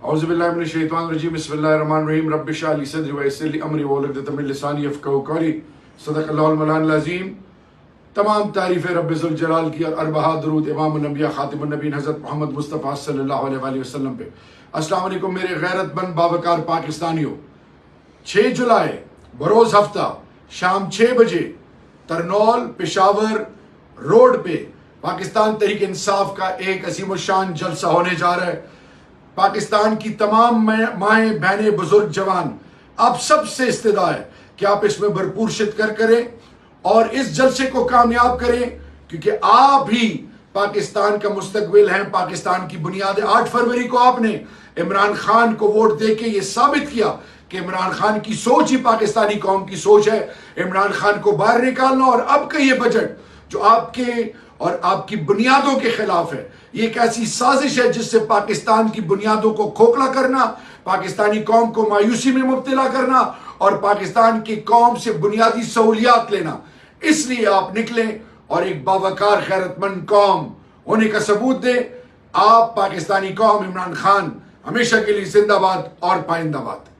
اعوذ باللہ من الشیطان الرجیم بسم اللہ الرحمن الرحیم رب اشرح لی صدری ویسر لی امری واحلل عقدۃ من لسانی یفقہوا قولی صدق اللہ المولانا العظیم۔ تمام تعریف رب ذوالجلال کی اور اربعہ درود امام الانبیاء خاتم النبیین حضرت محمد مصطفیٰ صلی اللہ علیہ وآلہ وسلم پہ۔ السلام علیکم میرے غیرت مند باوقار پاکستانیوں۔ 6 جولائی بروز ہفتہ شام 6 بجے ترنول پشاور روڈ پہ پاکستان تحریک انصاف کا ایک عظیم الشان جلسہ ہونے جا رہا ہے۔ پاکستان کی تمام مائیں بہنیں بزرگ جوان آپ سب سے استدعا ہے کہ آپ اس میں بھرپور شرکت کریں اور اس جلسے کو کامیاب کریں، کیونکہ آپ ہی پاکستان کا مستقبل ہیں، پاکستان کی بنیاد ہے۔ 8 فروری کو آپ نے عمران خان کو ووٹ دے کے یہ ثابت کیا کہ عمران خان کی سوچ ہی پاکستانی قوم کی سوچ ہے، عمران خان کو باہر نکالنا۔ اور اب کا یہ بجٹ جو آپ کے اور آپ کی بنیادوں کے خلاف ہے، یہ ایک ایسی سازش ہے جس سے پاکستان کی بنیادوں کو کھوکھلا کرنا، پاکستانی قوم کو مایوسی میں مبتلا کرنا اور پاکستان کی قوم سے بنیادی سہولیات لینا۔ اس لیے آپ نکلیں اور ایک باوقار غیرت مند قوم ہونے کا ثبوت دیں۔ آپ پاکستانی قوم، عمران خان ہمیشہ کے لیے زندہ باد اور پائندہ باد۔